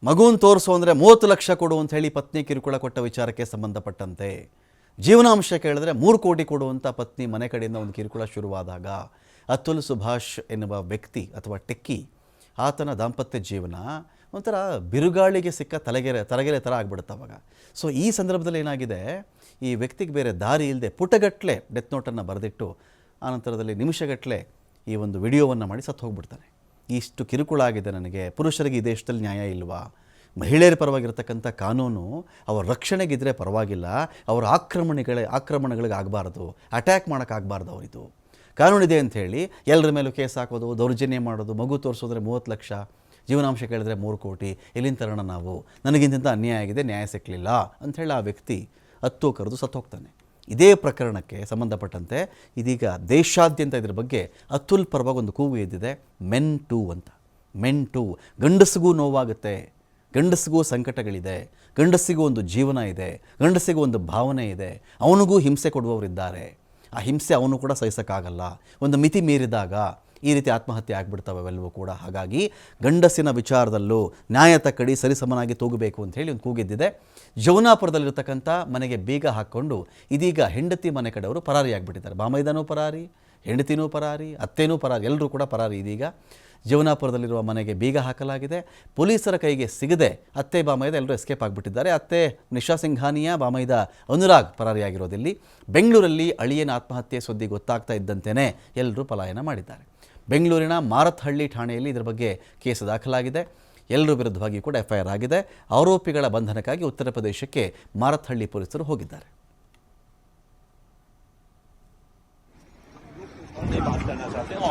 ಮಗುವನ್ನು ತೋರಿಸು ಅಂದರೆ 30 ಲಕ್ಷ ಕೊಡು ಅಂತ ಹೇಳಿ ಪತ್ನಿ ಕಿರುಕುಳ ಕೊಟ್ಟ ವಿಚಾರಕ್ಕೆ ಸಂಬಂಧಪಟ್ಟಂತೆ ಜೀವನಾಂಶ ಕೇಳಿದ್ರೆ 3 ಕೋಟಿ ಕೊಡುವಂಥ ಪತ್ನಿ ಮನೆ ಕಡೆಯಿಂದ ಒಂದು ಕಿರುಕುಳ ಶುರುವಾದಾಗ ಅತುಲ್ ಸುಭಾಷ್ ಎನ್ನುವ ವ್ಯಕ್ತಿ ಅಥವಾ ಟೆಕ್ಕಿ ಆತನ ದಾಂಪತ್ಯ ಜೀವನ ಒಂಥರ ಬಿರುಗಾಳಿಗೆ ಸಿಕ್ಕ ತರಗೆಲೆ ಥರ ಆಗ್ಬಿಡುತ್ತೆ ಅವಾಗ. ಸೊ ಈ ಸಂದರ್ಭದಲ್ಲಿ ಏನಾಗಿದೆ, ಈ ವ್ಯಕ್ತಿಗೆ ಬೇರೆ ದಾರಿ ಇಲ್ಲದೆ ಪುಟಗಟ್ಟಲೆ ಡೆತ್ ನೋಟನ್ನು ಬರೆದಿಟ್ಟು ಆನಂತರದಲ್ಲಿ ನಿಮಿಷಗಟ್ಟಲೆ ಈ ಒಂದು ವಿಡಿಯೋವನ್ನು ಮಾಡಿ ಸತ್ತು ಹೋಗ್ಬಿಡ್ತಾನೆ. ಇಷ್ಟು ಕಿರುಕುಳ ಆಗಿದೆ ನನಗೆ, ಪುರುಷರಿಗೆ ಈ ದೇಶದಲ್ಲಿ ನ್ಯಾಯ ಇಲ್ವಾ, ಮಹಿಳೆಯರ ಪರವಾಗಿರ್ತಕ್ಕಂಥ ಕಾನೂನು ಅವರ ರಕ್ಷಣೆಗಿದ್ರೆ ಪರವಾಗಿಲ್ಲ, ಅವರ ಆಕ್ರಮಣಗಳಿಗೆ ಆಗಬಾರ್ದು, ಅಟ್ಯಾಕ್ ಮಾಡೋಕ್ಕಾಗಬಾರ್ದು ಅವರಿದು ಕಾನೂನಿದೆ ಅಂಥೇಳಿ ಎಲ್ಲರ ಮೇಲೂ ಕೇಸ್ ಹಾಕೋದು, ದೌರ್ಜನ್ಯ ಮಾಡೋದು, ಮಗು ತೋರಿಸೋದ್ರೆ 30 ಲಕ್ಷ, ಜೀವನಾಂಶ ಕೇಳಿದ್ರೆ 3 ಕೋಟಿ, ಎಲ್ಲಿಂದ ತರೋಣ ನಾವು, ನನಗಿಂತ ಅನ್ಯಾಯ ಆಗಿದೆ, ನ್ಯಾಯ ಸಿಕ್ಕಲಿಲ್ಲ ಅಂಥೇಳಿ ಆ ವ್ಯಕ್ತಿ ಹತ್ತು ಕರೆದು ಸತ್ತು ಹೋಗ್ತಾನೆ. ಇದೇ ಪ್ರಕರಣಕ್ಕೆ ಸಂಬಂಧಪಟ್ಟಂತೆ ಇದೀಗ ದೇಶಾದ್ಯಂತ ಇದರ ಬಗ್ಗೆ ಅತುಲ್ ಪರವಾಗಿ ಒಂದು ಕೂಗು ಎದ್ದಿದೆ, ಮೆನ್ ಟೂ ಅಂತ. ಮೆನ್ ಟೂ, ಗಂಡಸಿಗೂ ನೋವಾಗುತ್ತೆ, ಗಂಡಸಿಗೂ ಸಂಕಟಗಳಿದೆ, ಗಂಡಸಿಗೂ ಒಂದು ಜೀವನ ಇದೆ, ಗಂಡಸಿಗೂ ಒಂದು ಭಾವನೆ ಇದೆ, ಅವನಿಗೂ ಹಿಂಸೆ ಕೊಡುವವರಿದ್ದಾರೆ, ಆ ಹಿಂಸೆ ಅವನು ಕೂಡ ಸಹಿಸೋಕ್ಕಾಗಲ್ಲ, ಒಂದು ಮಿತಿ ಮೀರಿದಾಗ ಈ ರೀತಿ ಆತ್ಮಹತ್ಯೆ ಆಗಿಬಿಡ್ತವೆ ಅವೆಲ್ಲವೂ ಕೂಡ. ಹಾಗಾಗಿ ಗಂಡಸಿನ ವಿಚಾರದಲ್ಲೂ ನ್ಯಾಯ ತಕ್ಕಡಿ ಸರಿಸಮನಾಗಿ ತೂಗಬೇಕು ಅಂತ ಹೇಳಿ ಒಂದು ಕೂಗಿದ್ದಿದೆ. ಜವನಾಪುರದಲ್ಲಿರ್ತಕ್ಕಂಥ ಮನೆಗೆ ಬೀಗ ಹಾಕ್ಕೊಂಡು ಇದೀಗ ಹೆಂಡತಿ ಮನೆ ಕಡೆಯವರು ಪರಾರಿಯಾಗಿಬಿಟ್ಟಿದ್ದಾರೆ. ಬಾಮೈದನೂ ಪರಾರಿ, ಹೆಂಡತಿನೂ ಪರಾರಿ, ಅತ್ತೇನೂ ಪರಾರಿ, ಎಲ್ಲರೂ ಕೂಡ ಪರಾರಿ. ಇದೀಗ ಜವನಾಪುರದಲ್ಲಿರುವ ಮನೆಗೆ ಬೀಗ ಹಾಕಲಾಗಿದೆ. ಪೊಲೀಸರ ಕೈಗೆ ಸಿಗದೆ ಅತ್ತೆ ಬಾಮೈದ ಎಲ್ಲರೂ ಎಸ್ಕೇಪ್ ಆಗಿಬಿಟ್ಟಿದ್ದಾರೆ. ಅತ್ತೆ ನಿಶಾ ಸಿಂಘಾನಿಯಾ, ಬಾಮೈದ ಅನುರಾಗ್ ಪರಾರಿಯಾಗಿರೋದಿಲ್ಲಿ. ಬೆಂಗಳೂರಲ್ಲಿ ಅಳಿಯನ ಆತ್ಮಹತ್ಯೆ ಸುದ್ದಿ ಗೊತ್ತಾಗ್ತಾ ಇದ್ದಂತೆಯೇ ಎಲ್ಲರೂ ಪಲಾಯನ ಮಾಡಿದ್ದಾರೆ. ಬೆಂಗಳೂರಿನ ಮಾರತ್ಹಳ್ಳಿ ಠಾಣೆಯಲ್ಲಿ ಇದರ ಬಗ್ಗೆ ಕೇಸು ದಾಖಲಾಗಿದೆ. ಎಲ್ಲರ ವಿರುದ್ಧವಾಗಿ ಕೂಡ FIR ಆಗಿದೆ. ಆರೋಪಿಗಳ ಬಂಧನಕ್ಕಾಗಿ ಉತ್ತರ ಪ್ರದೇಶಕ್ಕೆ ಮಾರತ್ಹಳ್ಳಿ ಪೊಲೀಸರು ಹೋಗಿದ್ದಾರೆ. बात करना चाहते हैं,